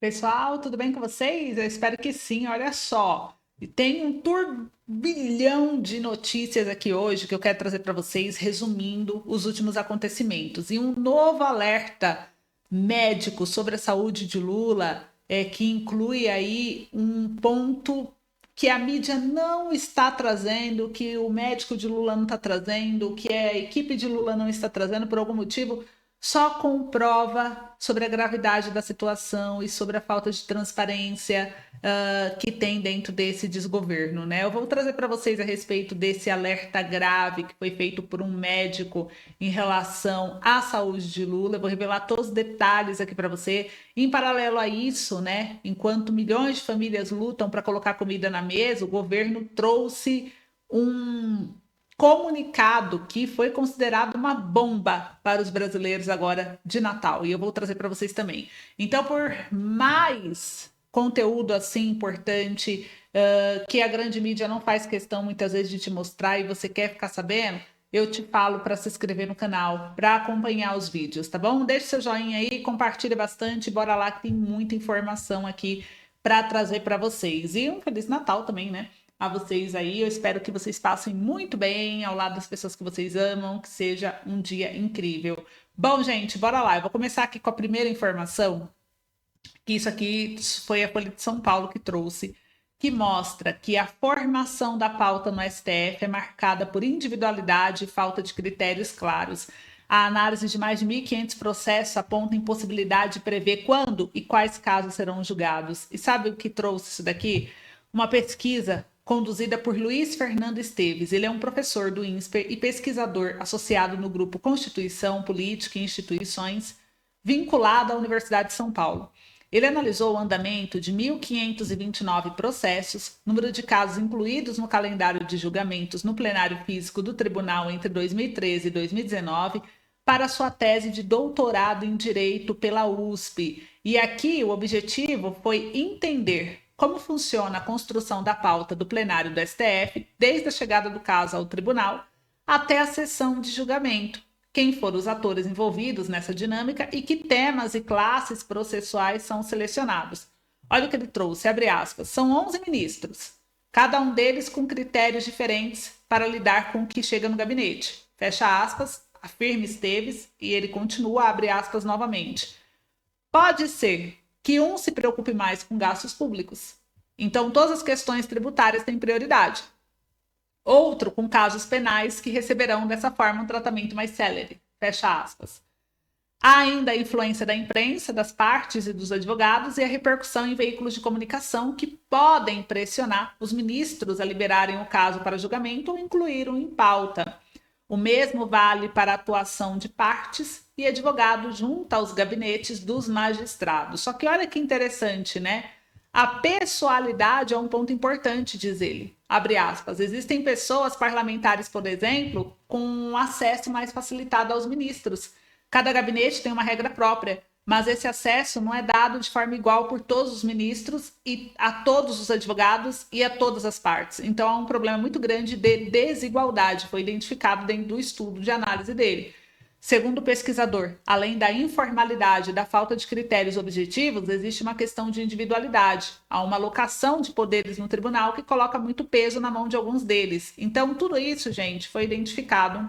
Pessoal, tudo bem com vocês? Eu espero que sim. Olha só, e tem um turbilhão de notícias aqui hoje que eu quero trazer para vocês, resumindo os últimos acontecimentos. E um novo alerta médico sobre a saúde de Lula, que inclui aí um ponto que a mídia não está trazendo, que o médico de Lula não está trazendo, que a equipe de Lula não está trazendo por algum motivo, só comprova sobre a gravidade da situação e sobre a falta de transparência que tem dentro desse desgoverno, né? Eu vou trazer para vocês a respeito desse alerta grave que foi feito por um médico em relação à saúde de Lula. Eu vou revelar todos os detalhes aqui para você. Em paralelo a isso, né? Enquanto milhões de famílias lutam para colocar comida na mesa, o governo trouxe um comunicado que foi considerado uma bomba para os brasileiros agora de Natal. E eu vou trazer para vocês também. Então, por mais conteúdo assim importante que a grande mídia não faz questão muitas vezes de te mostrar e você quer ficar sabendo, eu te falo para se inscrever no canal, para acompanhar os vídeos, tá bom? Deixe seu joinha aí, compartilha bastante, bora lá que tem muita informação aqui para trazer para vocês. E um Feliz Natal também, né? A vocês aí. Eu espero que vocês passem muito bem ao lado das pessoas que vocês amam, que seja um dia incrível. Bom, gente, bora lá. Eu vou começar aqui com a primeira informação, que isso aqui foi a Folha de São Paulo que trouxe, que mostra que a formação da pauta no STF é marcada por individualidade e falta de critérios claros. A análise de mais de 1.500 processos aponta a impossibilidade de prever quando e quais casos serão julgados. E sabe o que trouxe isso daqui? Uma pesquisa conduzida por Luiz Fernando Esteves. Ele é um professor do INSPER e pesquisador associado no grupo Constituição, Política e Instituições, vinculado à Universidade de São Paulo. Ele analisou o andamento de 1.529 processos, número de casos incluídos no calendário de julgamentos no plenário físico do tribunal entre 2013 e 2019, para sua tese de doutorado em Direito pela USP. E aqui o objetivo foi entender como funciona a construção da pauta do plenário do STF, desde a chegada do caso ao tribunal até a sessão de julgamento, quem foram os atores envolvidos nessa dinâmica e que temas e classes processuais são selecionados. Olha o que ele trouxe, abre aspas, são 11 ministros, cada um deles com critérios diferentes para lidar com o que chega no gabinete. Fecha aspas, afirma Esteves, e ele continua, abre aspas novamente. Pode ser que um se preocupe mais com gastos públicos. Então, todas as questões tributárias têm prioridade. Outro com casos penais que receberão dessa forma um tratamento mais célere. Fecha aspas. Há ainda a influência da imprensa, das partes e dos advogados e a repercussão em veículos de comunicação que podem pressionar os ministros a liberarem o caso para julgamento ou incluí-lo em pauta. O mesmo vale para a atuação de partes e advogados junto aos gabinetes dos magistrados. Só que olha que interessante, né? A pessoalidade é um ponto importante, diz ele. Abre aspas. Existem pessoas parlamentares, por exemplo, com um acesso mais facilitado aos ministros. Cada gabinete tem uma regra própria, mas esse acesso não é dado de forma igual por todos os ministros e a todos os advogados e a todas as partes. Então há um problema muito grande de desigualdade, foi identificado dentro do estudo de análise dele. Segundo o pesquisador, além da informalidade e da falta de critérios objetivos, existe uma questão de individualidade. Há uma alocação de poderes no tribunal que coloca muito peso na mão de alguns deles. Então, tudo isso, gente, foi identificado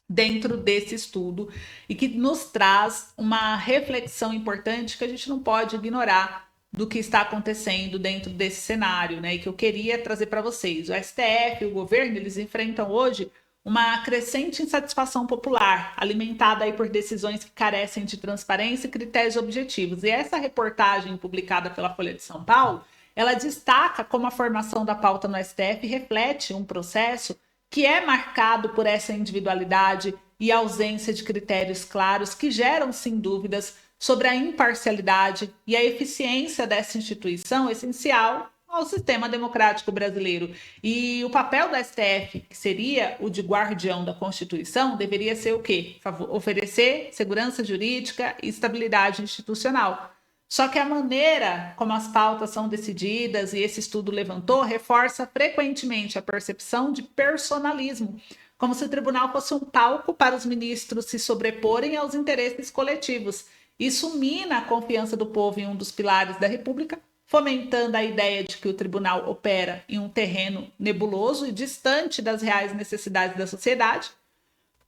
dentro desse estudo e que nos traz uma reflexão importante que a gente não pode ignorar do que está acontecendo dentro desse cenário, né? E que eu queria trazer para vocês. O STF, o governo, eles enfrentam hoje uma crescente insatisfação popular, alimentada aí por decisões que carecem de transparência e critérios objetivos. E essa reportagem publicada pela Folha de São Paulo, ela destaca como a formação da pauta no STF reflete um processo que é marcado por essa individualidade e ausência de critérios claros que geram, sim, dúvidas sobre a imparcialidade e a eficiência dessa instituição essencial ao sistema democrático brasileiro. E o papel do STF, que seria o de guardião da Constituição, deveria ser o quê? Oferecer segurança jurídica e estabilidade institucional. Só que a maneira como as pautas são decididas, e esse estudo levantou, reforça frequentemente a percepção de personalismo, como se o tribunal fosse um palco para os ministros se sobreporem aos interesses coletivos. Isso mina a confiança do povo em um dos pilares da República, fomentando a ideia de que o tribunal opera em um terreno nebuloso e distante das reais necessidades da sociedade.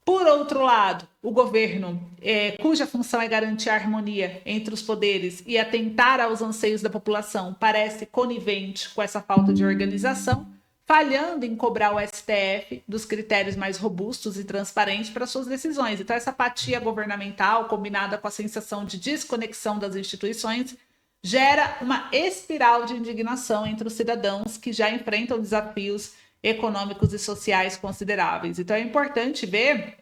Por outro lado, o governo, cuja função é garantir a harmonia entre os poderes e atentar aos anseios da população, parece conivente com essa falta de organização, falhando em cobrar o STF dos critérios mais robustos e transparentes para suas decisões. Então, essa apatia governamental, combinada com a sensação de desconexão das instituições, gera uma espiral de indignação entre os cidadãos que já enfrentam desafios econômicos e sociais consideráveis. Então é importante ver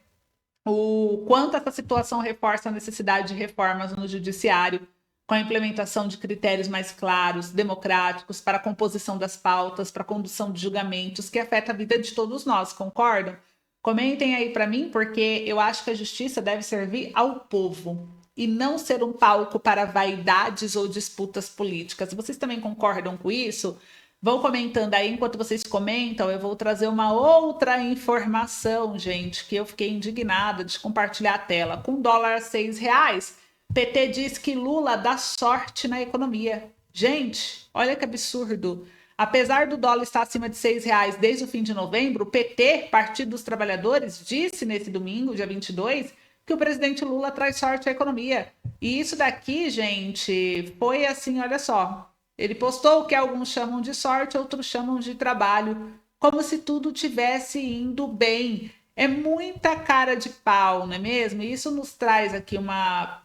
o quanto essa situação reforça a necessidade de reformas no judiciário, com a implementação de critérios mais claros, democráticos, para a composição das pautas, para a condução de julgamentos, que afeta a vida de todos nós, concordam? Comentem aí para mim, porque eu acho que a justiça deve servir ao povo e não ser um palco para vaidades ou disputas políticas. Vocês também concordam com isso? Vão comentando aí, enquanto vocês comentam, eu vou trazer uma outra informação, gente, que eu fiquei indignada de compartilhar a tela. Com dólar a R$6, PT diz que Lula dá sorte na economia. Gente, olha que absurdo. Apesar do dólar estar acima de R$6 desde o fim de novembro, o PT, Partido dos Trabalhadores, disse nesse domingo, dia 22, que o presidente Lula traz sorte à economia. E isso daqui, gente, foi assim, olha só. Ele postou o que alguns chamam de sorte, outros chamam de trabalho, como se tudo tivesse indo bem. É muita cara de pau, não é mesmo? E isso nos traz aqui uma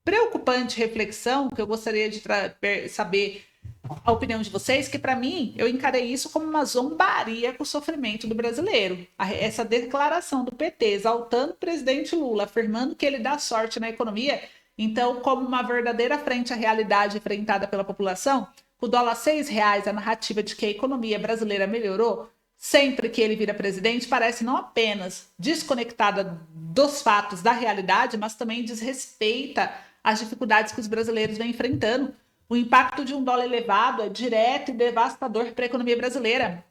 preocupante reflexão, que eu gostaria de saber a opinião de vocês, que para mim, eu encarei isso como uma zombaria com o sofrimento do brasileiro. Essa declaração do PT, exaltando o presidente Lula, afirmando que ele dá sorte na economia, então, como uma verdadeira frente à realidade enfrentada pela população, o dólar R$6, a narrativa de que a economia brasileira melhorou, sempre que ele vira presidente, parece não apenas desconectada dos fatos da realidade, mas também desrespeita as dificuldades que os brasileiros vêm enfrentando. O impacto de um dólar elevado é direto e devastador para a economia brasileira.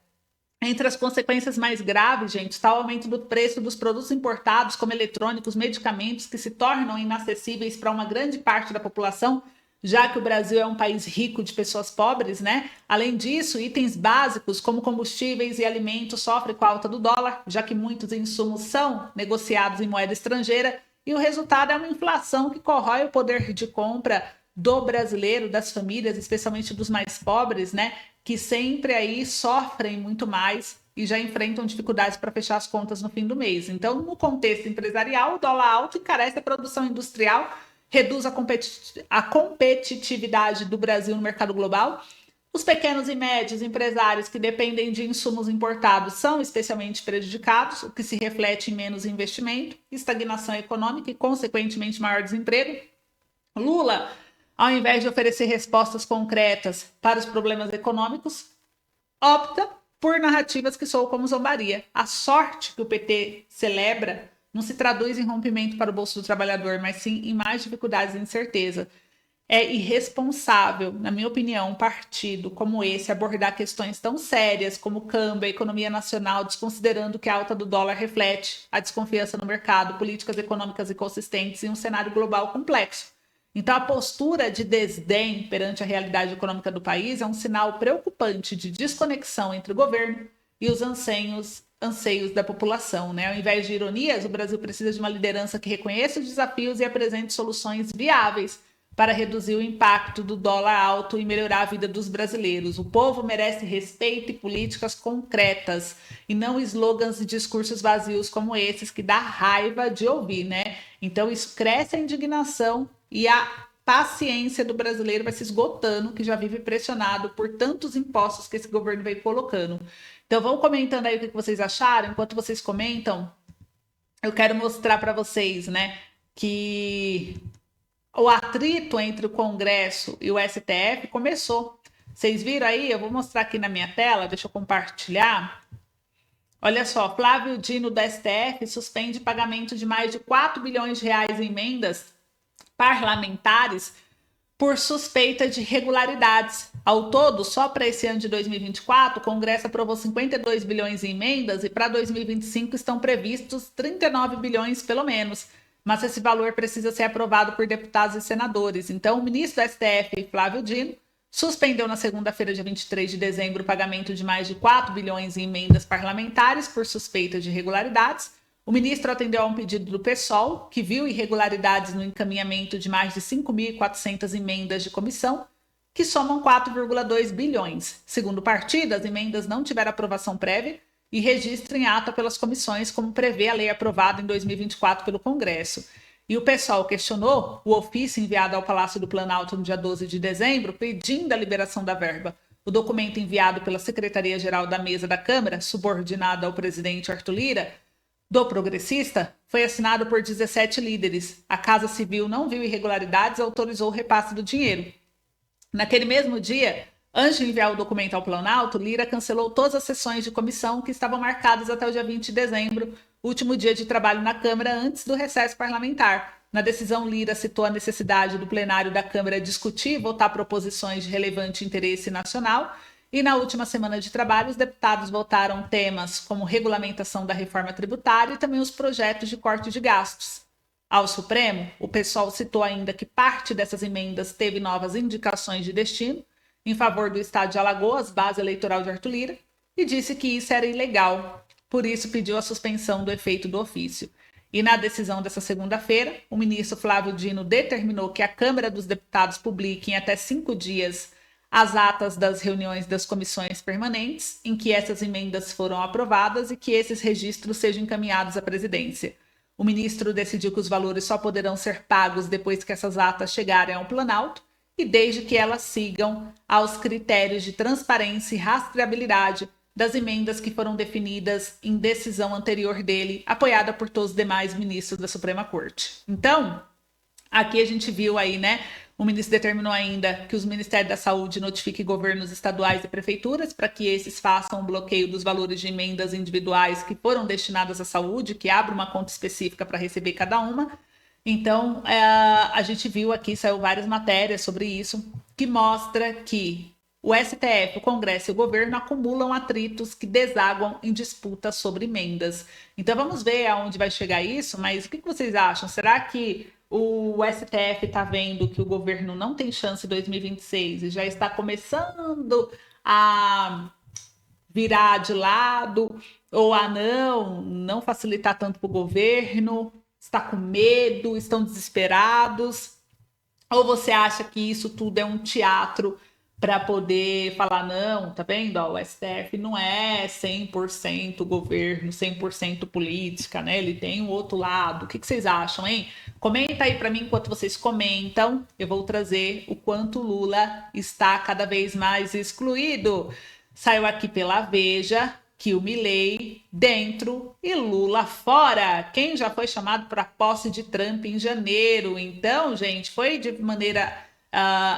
Entre as consequências mais graves, gente, está o aumento do preço dos produtos importados, como eletrônicos, medicamentos, que se tornam inacessíveis para uma grande parte da população, já que o Brasil é um país rico de pessoas pobres, né? Além disso, itens básicos, como combustíveis e alimentos, sofrem com a alta do dólar, já que muitos insumos são negociados em moeda estrangeira, e o resultado é uma inflação que corrói o poder de compra do brasileiro, das famílias, especialmente dos mais pobres, né? Que sempre aí sofrem muito mais e já enfrentam dificuldades para fechar as contas no fim do mês. Então, no contexto empresarial, o dólar alto encarece a produção industrial, reduz a competitividade do Brasil no mercado global. Os pequenos e médios empresários que dependem de insumos importados são especialmente prejudicados, o que se reflete em menos investimento, estagnação econômica e, consequentemente, maior desemprego. Lula, ao invés de oferecer respostas concretas para os problemas econômicos, opta por narrativas que soam como zombaria. A sorte que o PT celebra não se traduz em rompimento para o bolso do trabalhador, mas sim em mais dificuldades e incerteza. É irresponsável, na minha opinião, um partido como esse abordar questões tão sérias como o câmbio, a economia nacional, desconsiderando que a alta do dólar reflete a desconfiança no mercado, políticas econômicas inconsistentes e um cenário global complexo. Então, a postura de desdém perante a realidade econômica do país é um sinal preocupante de desconexão entre o governo e os anseios da população, né? Ao invés de ironias, o Brasil precisa de uma liderança que reconheça os desafios e apresente soluções viáveis para reduzir o impacto do dólar alto e melhorar a vida dos brasileiros. O povo merece respeito e políticas concretas, e não slogans e discursos vazios como esses, que dá raiva de ouvir, né? Então, isso cresce a indignação e a paciência do brasileiro vai se esgotando, que já vive pressionado por tantos impostos que esse governo vem colocando. Então, vão comentando aí o que vocês acharam. Enquanto vocês comentam, eu quero mostrar para vocês, né, que o atrito entre o Congresso e o STF começou. Vocês viram aí? Eu vou mostrar aqui na minha tela, deixa eu compartilhar. Olha só, Flávio Dino do STF suspende pagamento de mais de 4 bilhões de reais em emendas parlamentares por suspeita de irregularidades. Ao todo, só para esse ano de 2024, o Congresso aprovou 52 bilhões em emendas e para 2025 estão previstos 39 bilhões pelo menos. mas esse valor precisa ser aprovado por deputados e senadores. Então, o ministro do STF, Flávio Dino, suspendeu na segunda-feira, dia 23 de dezembro, o pagamento de mais de 4 bilhões em emendas parlamentares por suspeita de irregularidades. O ministro atendeu a um pedido do PSOL, que viu irregularidades no encaminhamento de mais de 5.400 emendas de comissão, que somam 4,2 bilhões. Segundo o partido, as emendas não tiveram aprovação prévia e registro em ata pelas comissões, como prevê a lei aprovada em 2024 pelo Congresso. E o PSOL questionou o ofício enviado ao Palácio do Planalto no dia 12 de dezembro, pedindo a liberação da verba. O documento enviado pela Secretaria-Geral da Mesa da Câmara, subordinada ao presidente Arthur Lira, do Progressista, foi assinado por 17 líderes. A Casa Civil não viu irregularidades e autorizou o repasse do dinheiro. Naquele mesmo dia, antes de enviar o documento ao Planalto, Lira cancelou todas as sessões de comissão que estavam marcadas até o dia 20 de dezembro, último dia de trabalho na Câmara antes do recesso parlamentar. Na decisão, Lira citou a necessidade do plenário da Câmara discutir e votar proposições de relevante interesse nacional. E na última semana de trabalho, os deputados votaram temas como regulamentação da reforma tributária e também os projetos de corte de gastos. Ao Supremo, o PSOL citou ainda que parte dessas emendas teve novas indicações de destino em favor do estado de Alagoas, base eleitoral de Arthur Lira, e disse que isso era ilegal. Por isso, pediu a suspensão do efeito do ofício. E na decisão dessa segunda-feira, o ministro Flávio Dino determinou que a Câmara dos Deputados publique em até 5 dias as atas das reuniões das comissões permanentes em que essas emendas foram aprovadas e que esses registros sejam encaminhados à presidência. O ministro decidiu que os valores só poderão ser pagos depois que essas atas chegarem ao Planalto e desde que elas sigam aos critérios de transparência e rastreabilidade das emendas que foram definidas em decisão anterior dele, apoiada por todos os demais ministros da Suprema Corte. Então, aqui a gente viu aí, né? O ministro determinou ainda que os Ministérios da Saúde notifiquem governos estaduais e prefeituras para que esses façam o bloqueio dos valores de emendas individuais que foram destinadas à saúde, que abra uma conta específica para receber cada uma. Então, a gente viu aqui, saiu várias matérias sobre isso, que mostra que o STF, o Congresso e o governo acumulam atritos que desaguam em disputas sobre emendas. Então, vamos ver aonde vai chegar isso, mas o que vocês acham? Será que o STF está vendo que o governo não tem chance em 2026 e já está começando a virar de lado ou a não facilitar tanto para o governo? Está com medo? Estão desesperados? Ou você acha que isso tudo é um teatro para poder falar, não, tá vendo? Ó, o STF não é 100% governo, 100% política, né? Ele tem um outro lado. O que vocês acham, hein? Comenta aí para mim enquanto vocês comentam. Eu vou trazer o quanto Lula está cada vez mais excluído. Saiu aqui pela Veja que o Milei dentro e Lula fora. Quem já foi chamado para a posse de Trump em janeiro? Então, gente, foi de maneira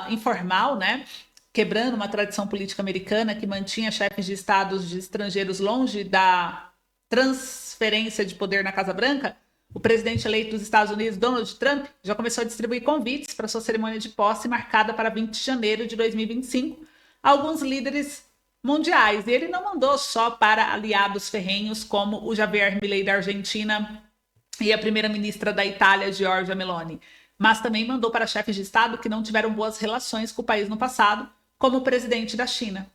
informal, né? Quebrando uma tradição política americana que mantinha chefes de estados de estrangeiros longe da transferência de poder na Casa Branca, o presidente eleito dos Estados Unidos, Donald Trump, já começou a distribuir convites para sua cerimônia de posse marcada para 20 de janeiro de 2025 a alguns líderes mundiais. E ele não mandou só para aliados ferrenhos como o Javier Milei da Argentina e a primeira-ministra da Itália, Giorgia Meloni, mas também mandou para chefes de estado que não tiveram boas relações com o país no passado, como o presidente da China.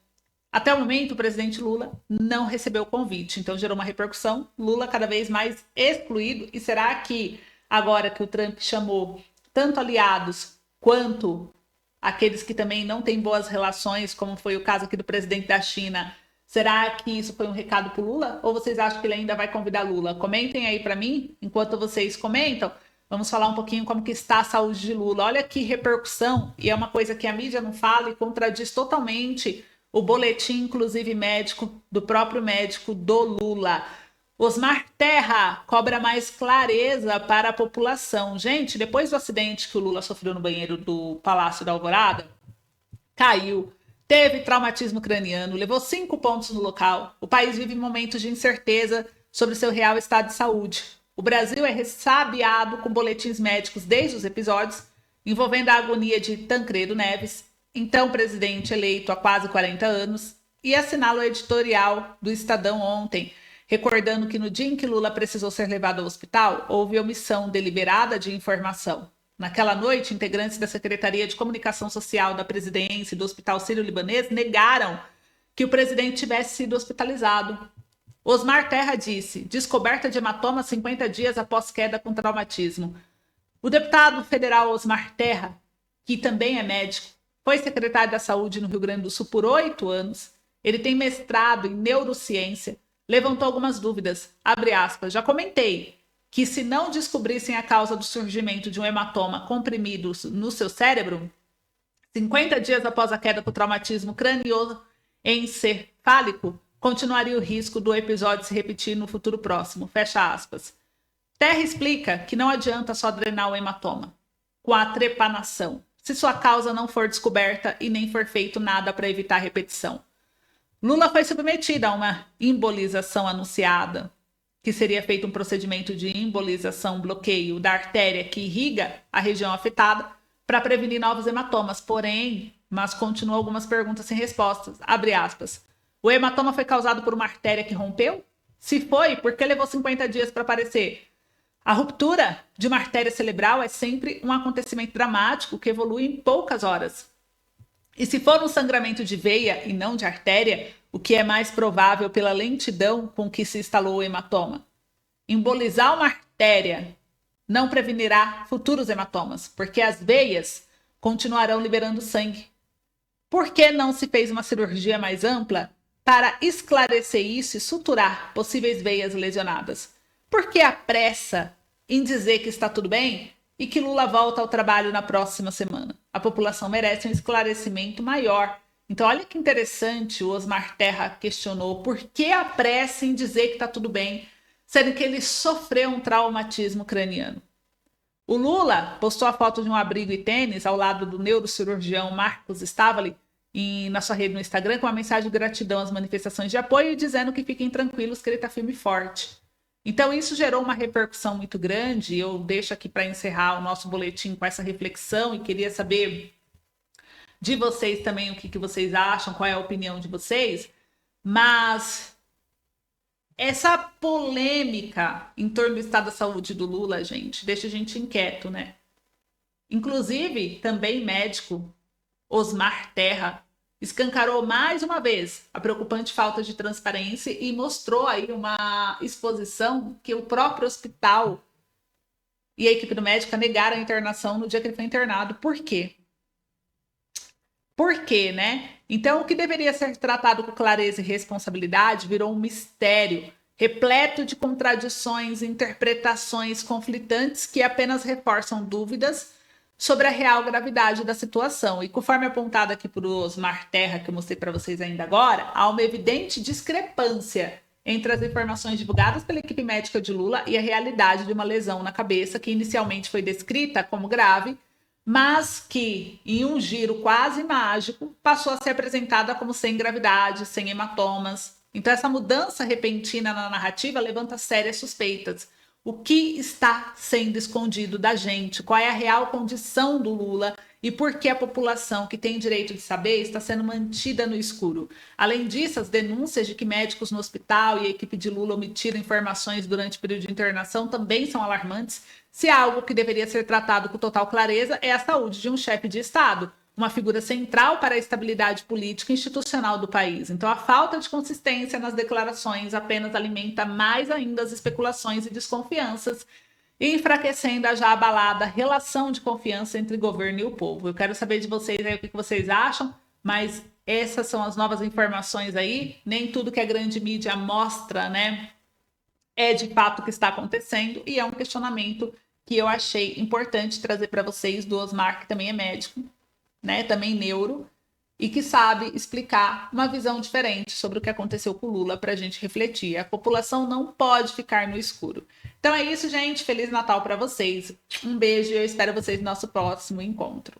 Até o momento, o presidente Lula não recebeu o convite, então gerou uma repercussão. Lula cada vez mais excluído. E será que agora que o Trump chamou tanto aliados quanto aqueles que também não têm boas relações, como foi o caso aqui do presidente da China, será que isso foi um recado para o Lula? Ou vocês acham que ele ainda vai convidar Lula? Comentem aí para mim, enquanto vocês comentam. Vamos falar um pouquinho como que está a saúde de Lula. Olha que repercussão, e é uma coisa que a mídia não fala e contradiz totalmente o boletim, inclusive médico, do próprio médico do Lula. Osmar Terra cobra mais clareza para a população. Gente, depois do acidente que o Lula sofreu no banheiro do Palácio da Alvorada, caiu, teve traumatismo craniano, levou 5 pontos no local. O país vive momentos de incerteza sobre seu real estado de saúde. O Brasil é ressabiado com boletins médicos desde os episódios envolvendo a agonia de Tancredo Neves, então presidente eleito há quase 40 anos, e assinala o editorial do Estadão ontem, recordando que no dia em que Lula precisou ser levado ao hospital, houve omissão deliberada de informação. Naquela noite, integrantes da Secretaria de Comunicação Social da Presidência e do Hospital Sírio-Libanês negaram que o presidente tivesse sido hospitalizado. Osmar Terra disse: descoberta de hematoma 50 dias após queda com traumatismo. O deputado federal Osmar Terra, que também é médico, foi secretário da Saúde no Rio Grande do Sul por 8 anos. Ele tem mestrado em neurociência. Levantou algumas dúvidas. Abre aspas. Já comentei que se não descobrissem a causa do surgimento de um hematoma comprimido no seu cérebro, 50 dias após a queda com traumatismo cranioencefálico, continuaria o risco do episódio se repetir no futuro próximo. Fecha aspas. Terra explica que não adianta só drenar o hematoma com a trepanação, se sua causa não for descoberta e nem for feito nada para evitar repetição. Lula foi submetido a uma embolização anunciada, que seria feito um procedimento de embolização, bloqueio da artéria que irriga a região afetada para prevenir novos hematomas. Porém, mas continuam algumas perguntas sem respostas. Abre aspas. O hematoma foi causado por uma artéria que rompeu? Se foi, por que levou 50 dias para aparecer? A ruptura de uma artéria cerebral é sempre um acontecimento dramático que evolui em poucas horas. E se for um sangramento de veia e não de artéria, o que é mais provável pela lentidão com que se instalou o hematoma? Embolizar uma artéria não prevenirá futuros hematomas, porque as veias continuarão liberando sangue. Por que não se fez uma cirurgia mais ampla para esclarecer isso e suturar possíveis veias lesionadas? Por que a pressa em dizer que está tudo bem e que Lula volta ao trabalho na próxima semana? A população merece um esclarecimento maior. Então, olha que interessante, o Osmar Terra questionou por que a pressa em dizer que está tudo bem, sendo que ele sofreu um traumatismo craniano. O Lula postou a foto de um abrigo e tênis ao lado do neurocirurgião Marcos Stavali na sua rede no Instagram com uma mensagem de gratidão às manifestações de apoio e dizendo que fiquem tranquilos que ele está firme e forte. Então, isso gerou uma repercussão muito grande. Eu deixo aqui para encerrar o nosso boletim com essa reflexão e queria saber de vocês também o que vocês acham, qual é a opinião de vocês. Mas essa polêmica em torno do estado da saúde do Lula, gente, deixa a gente inquieto, né? Inclusive, também médico Osmar Terra escancarou mais uma vez a preocupante falta de transparência e mostrou aí uma exposição que o próprio hospital e a equipe do médico negaram a internação no dia que ele foi internado. Por quê? Por quê, né? Então, o que deveria ser tratado com clareza e responsabilidade virou um mistério, repleto de contradições e interpretações conflitantes que apenas reforçam dúvidas sobre a real gravidade da situação. E conforme apontado aqui por Osmar Terra, que eu mostrei para vocês ainda agora, há uma evidente discrepância entre as informações divulgadas pela equipe médica de Lula e a realidade de uma lesão na cabeça que inicialmente foi descrita como grave, mas que, em um giro quase mágico, passou a ser apresentada como sem gravidade, sem hematomas. Então, essa mudança repentina na narrativa levanta sérias suspeitas. O que está sendo escondido da gente? Qual é a real condição do Lula? E por que a população que tem direito de saber está sendo mantida no escuro? Além disso, as denúncias de que médicos no hospital e a equipe de Lula omitiram informações durante o período de internação também são alarmantes. Se algo que deveria ser tratado com total clareza é a saúde de um chefe de Estado, uma figura central para a estabilidade política e institucional do país. Então, a falta de consistência nas declarações apenas alimenta mais ainda as especulações e desconfianças, enfraquecendo a já abalada relação de confiança entre governo e o povo. Eu quero saber de vocês aí o que vocês acham, mas essas são as novas informações aí. Nem tudo que a grande mídia mostra, né, é de fato o que está acontecendo, e é um questionamento que eu achei importante trazer para vocês do Osmar, que também é médico, né, também neuro, e que sabe explicar uma visão diferente sobre o que aconteceu com o Lula para a gente refletir. A população não pode ficar no escuro. Então é isso, gente. Feliz Natal para vocês. Um beijo e eu espero vocês no nosso próximo encontro.